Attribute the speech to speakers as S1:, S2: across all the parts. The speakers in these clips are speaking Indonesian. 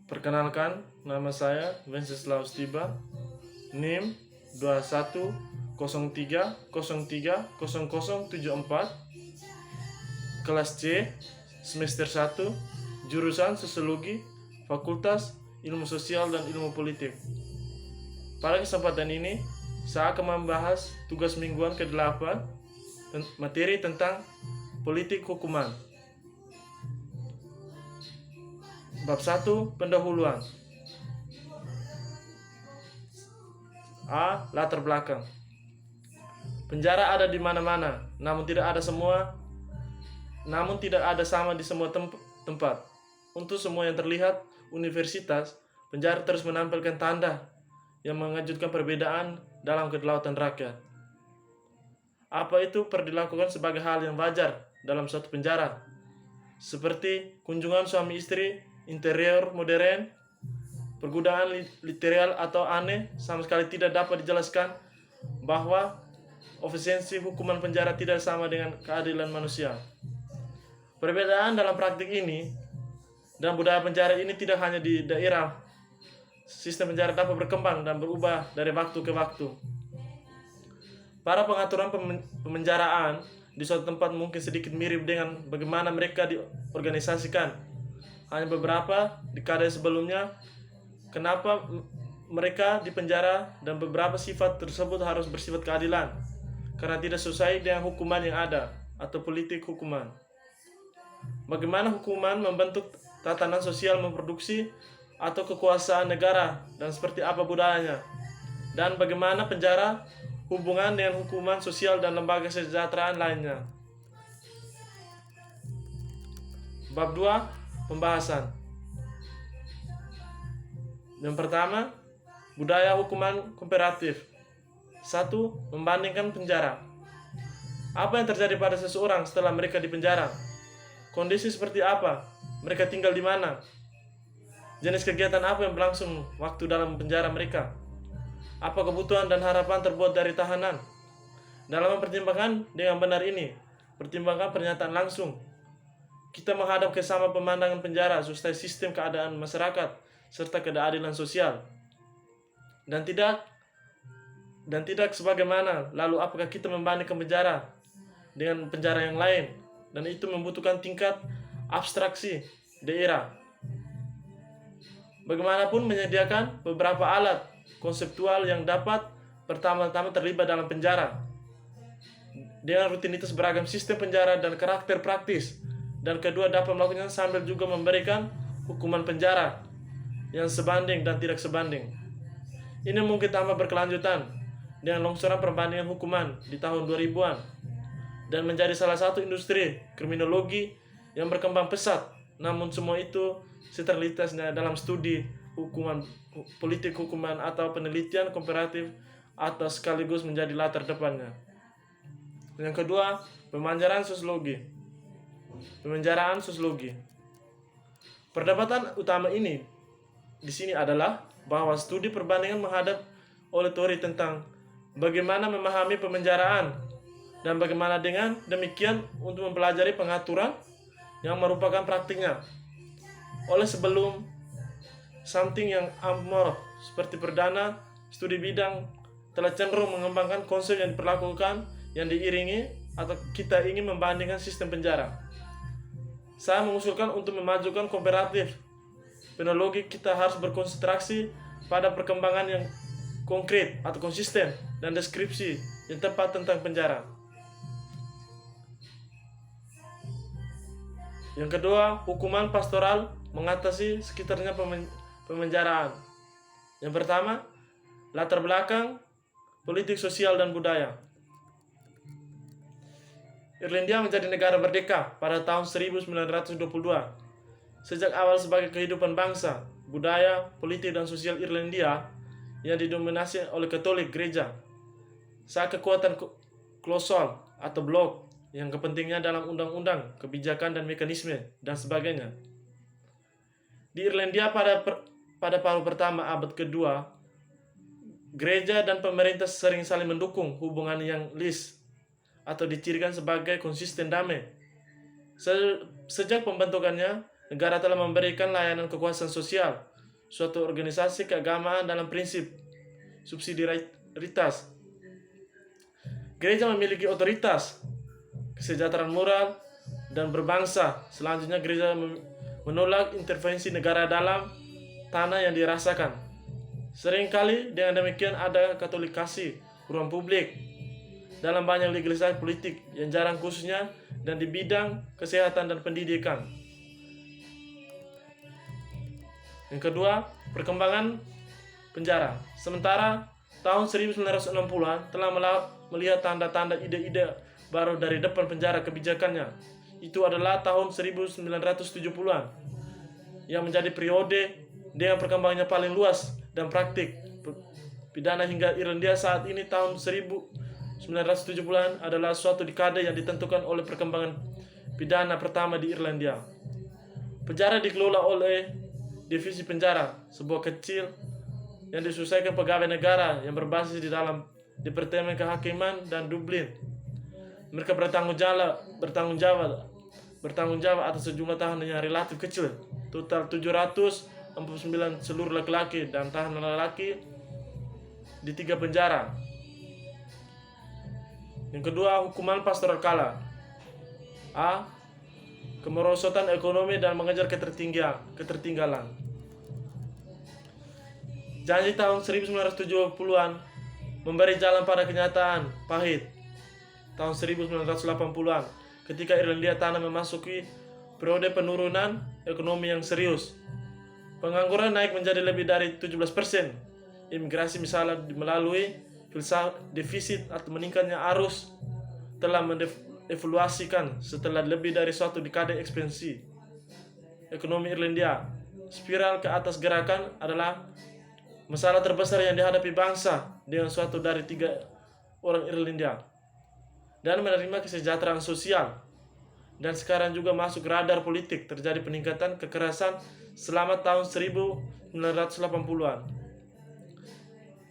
S1: Perkenalkan, nama saya Wenceslaus Tiba, NIM 2103030074, kelas C, semester 1, jurusan Sosiologi, Fakultas Ilmu Sosial dan Ilmu Politik. Pada kesempatan ini, saya akan membahas tugas mingguan ke-8, materi tentang politik hukuman. Bab 1, pendahuluan. A. Latar belakang. Penjara ada di mana-mana, namun tidak ada sama di semua tempat. Untuk semua yang terlihat universitas, penjara terus menampilkan tanda yang mengejutkan perbedaan dalam kedaulatan rakyat. Apa itu dilakukan sebagai hal yang wajar dalam suatu penjara, seperti kunjungan suami istri, interior modern, pergodaan literal atau aneh, sama sekali tidak dapat dijelaskan bahwa efisiensi hukuman penjara tidak sama dengan keadilan manusia. Perbedaan dalam praktik ini dan budaya penjara ini tidak hanya di daerah. Sistem penjara dapat berkembang dan berubah dari waktu ke waktu. Para pengaturan pemenjaraan di suatu tempat mungkin sedikit mirip dengan bagaimana mereka diorganisasikan. Hanya beberapa dekade sebelumnya, kenapa mereka dipenjara dan beberapa sifat tersebut harus bersifat keadilan, karena tidak sesuai dengan hukuman yang ada atau politik hukuman. Bagaimana hukuman membentuk tatanan sosial memproduksi atau kekuasaan negara dan seperti apa budayanya, dan bagaimana penjara hubungan dengan hukuman sosial dan lembaga kesejahteraan lainnya. Bab 2, pembahasan. Yang pertama, budaya hukuman komparatif. 1. Membandingkan penjara. Apa yang terjadi pada seseorang setelah mereka dipenjara? Kondisi seperti apa? Mereka tinggal di mana? Jenis kegiatan apa yang berlangsung waktu dalam penjara mereka? Apa kebutuhan dan harapan terbuat dari tahanan? Dalam mempertimbangkan dengan benar ini, pertimbangkan pernyataan langsung. Kita menghadap ke sama pemandangan penjara serta sistem keadaan masyarakat serta keadilan sosial. Dan tidak sebagaimana, lalu apakah kita membandingkan penjara dengan penjara yang lain, dan itu membutuhkan tingkat abstraksi daerah. Bagaimanapun menyediakan beberapa alat konseptual yang dapat pertama-tama terlibat dalam penjara dengan rutinitas beragam sistem penjara dan karakter praktis, dan kedua dapat melakukannya sambil juga memberikan hukuman penjara yang sebanding dan tidak sebanding. Ini mungkin tambah berkelanjutan dengan longsoran perbandingan hukuman di tahun 2000-an dan menjadi salah satu industri kriminologi yang berkembang pesat. Namun semua itu terlitasnya dalam studi hukuman, politik hukuman atau penelitian komparatif atau sekaligus menjadi latar depannya. Yang kedua, pemanjaraan sosiologi. Pemenjaraan sosiologi. Perdebatan utama ini di sini adalah bahwa studi perbandingan menghadap oleh teori tentang bagaimana memahami pemenjaraan dan bagaimana dengan demikian untuk mempelajari pengaturan yang merupakan praktiknya. Oleh sebelum something yang amor seperti perdana, studi bidang telah cenderung mengembangkan konsep yang diperlakukan yang diiringi atau kita ingin membandingkan sistem penjara. Saya mengusulkan untuk memajukan komparatif penologi kita harus berkonsentrasi pada perkembangan yang konkret atau konsisten dan deskripsi yang tepat tentang penjara. Yang kedua, hukuman pastoral mengatasi sekitarnya pemenjaraan. Yang pertama, latar belakang, politik sosial dan budaya. Irlandia menjadi negara merdeka pada tahun 1922. Sejak awal sebagai kehidupan bangsa, budaya, politik dan sosial Irlandia yang didominasi oleh Katolik gereja. Saat kekuatan kolosal atau blok yang kepentingannya dalam undang-undang, kebijakan dan mekanisme dan sebagainya. Di Irlandia pada paruh pertama abad kedua, gereja dan pemerintah sering saling mendukung hubungan yang lis atau dicirikan sebagai konsisten damai. Sejak pembentukannya, negara telah memberikan layanan kekuasaan sosial suatu organisasi keagamaan dalam prinsip subsidiaritas. Gereja memiliki otoritas, kesejahteraan moral, dan berbangsa. Selanjutnya, gereja menolak intervensi negara dalam tanah yang dirasakan. Seringkali dengan demikian ada katolikasi ruang publik dalam banyak legalisasi politik yang jarang, khususnya dan di bidang kesehatan dan pendidikan. Yang kedua, perkembangan penjara. Sementara tahun 1960-an telah melihat tanda-tanda ide-ide baru dari depan penjara kebijakannya. Itu adalah tahun 1970-an yang menjadi periode dengan perkembangannya paling luas dan praktik pidana hingga Irlandia saat ini. Tahun 1970-an adalah suatu dekade yang ditentukan oleh perkembangan pidana pertama di Irlandia. Penjara dikelola oleh divisi penjara, sebuah kecil yang diselesaikan pegawai negara yang berbasis di dalam Departemen Kehakiman dan Dublin. Mereka bertanggung jawab atas sejumlah tahanan yang relatif kecil, total 749 seluruh laki-laki dan tahanan laki di 3 penjara. Yang kedua, hukuman pastoral kala. A. Kemerosotan ekonomi dan mengejar ketertinggalan. Janji tahun 1970-an memberi jalan pada kenyataan pahit. Tahun 1980-an, ketika Irlandia Tanah memasuki periode penurunan ekonomi yang serius. Pengangguran naik menjadi lebih dari 17%. Imigrasi misalnya melalui defisit atau meningkatnya arus telah mendevaluasikan setelah lebih dari suatu dekade ekspansi ekonomi Irlandia. Spiral ke atas gerakan adalah masalah terbesar yang dihadapi bangsa dengan suatu dari 3 orang Irlandia, dan menerima kesejahteraan sosial. Dan sekarang juga masuk radar politik. Terjadi peningkatan kekerasan selama tahun 1980-an.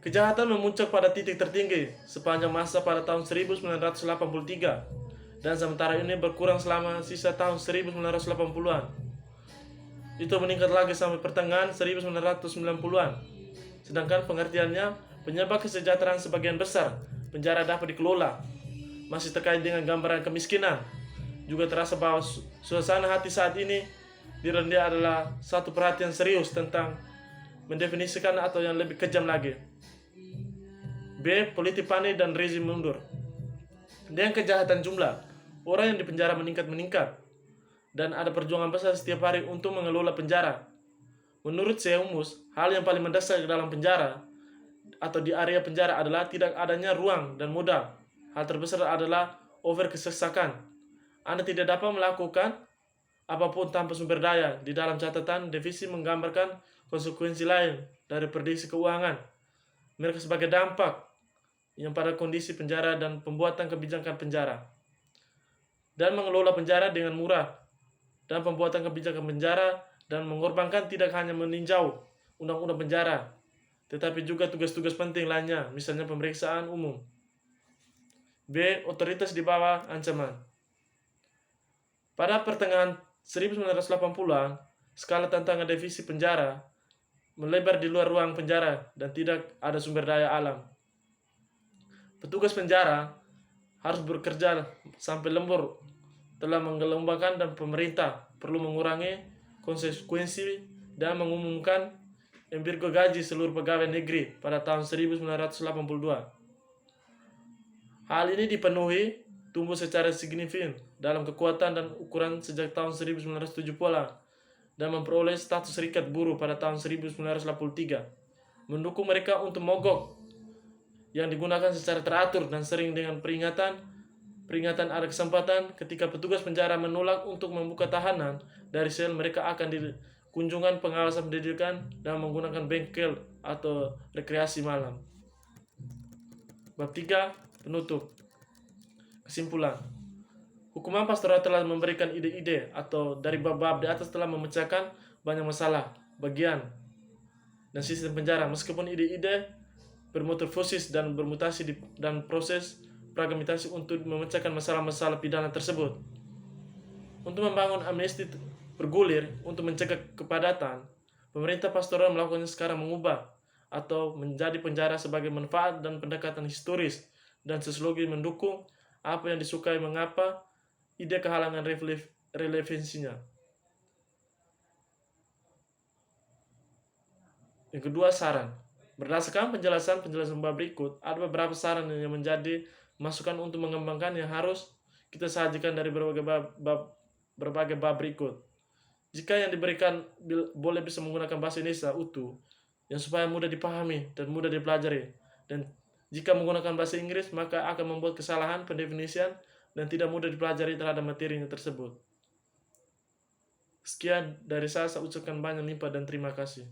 S1: Kejahatan memuncak pada titik tertinggi sepanjang masa pada tahun 1983, dan sementara ini berkurang selama sisa tahun 1980-an. Itu meningkat lagi sampai pertengahan 1990-an. Sedangkan pengertiannya, penyebab kesejahteraan sebagian besar penjara dapat dikelola masih terkait dengan gambaran kemiskinan. Juga terasa bahwa suasana hati saat ini di Irlandia adalah satu perhatian serius tentang mendefinisikan atau yang lebih kejam lagi. B. Politik panik dan rezim mundur. Dengan kejahatan jumlah orang yang dipenjara meningkat, dan ada perjuangan besar setiap hari untuk mengelola penjara. Menurut Seumus, hal yang paling mendesak dalam penjara atau di area penjara adalah tidak adanya ruang dan modal. Hal terbesar adalah over kesesakan. Anda tidak dapat melakukan apapun tanpa sumber daya. Di dalam catatan, divisi menggambarkan konsekuensi lain dari prediksi keuangan mereka sebagai dampak yang pada kondisi penjara dan pembuatan kebijakan penjara, dan mengelola penjara dengan murah, dan pembuatan kebijakan penjara dan mengorbankan tidak hanya meninjau undang-undang penjara, tetapi juga tugas-tugas penting lainnya, misalnya pemeriksaan umum. B. Otoritas di bawah ancaman. Pada pertengahan 1980-an, skala tantangan divisi penjara melebar di luar ruang penjara dan tidak ada sumber daya alam. Petugas penjara harus bekerja sampai lembur telah menggelombangkan, dan pemerintah perlu mengurangi konsekuensi dan mengumumkan embargo gaji seluruh pegawai negeri pada tahun 1982. Hal ini dipenuhi tumbuh secara signifikan dalam kekuatan dan ukuran sejak tahun 1970-an dan memperoleh status serikat buruh pada tahun 1983, mendukung mereka untuk mogok yang digunakan secara teratur dan sering dengan peringatan ada kesempatan ketika petugas penjara menolak untuk membuka tahanan dari sel, mereka akan dikunjungan pengawasan pendidikan dan menggunakan bengkel atau rekreasi malam. Bab 3. Penutup. Kesimpulan. Hukuman pastoral telah memberikan ide-ide atau dari bab-bab di atas telah memecahkan banyak masalah, bagian, dan sistem penjara. Meskipun ide-ide bermetamorfosis dan bermutasi dan proses fragmentasi untuk memecahkan masalah-masalah pidana tersebut. Untuk membangun amnesti bergulir untuk mencegah kepadatan, Pemerintah pastoral melakukannya sekarang mengubah atau menjadi penjara sebagai manfaat dan pendekatan historis dan sosiologi mendukung apa yang disukai mengapa ide kehalangan relevansinya. Yang kedua, saran. Berdasarkan penjelasan bab berikut, ada beberapa saran yang menjadi masukan untuk mengembangkan yang harus kita sajikan dari berbagai bab berikut. Jika yang diberikan boleh bisa menggunakan bahasa Indonesia utuh, yang supaya mudah dipahami dan mudah dipelajari. Dan jika menggunakan bahasa Inggris, maka akan membuat kesalahan pendefinisian dan tidak mudah dipelajari terhadap materinya tersebut. Sekian dari saya ucapkan banyak limpah dan terima kasih.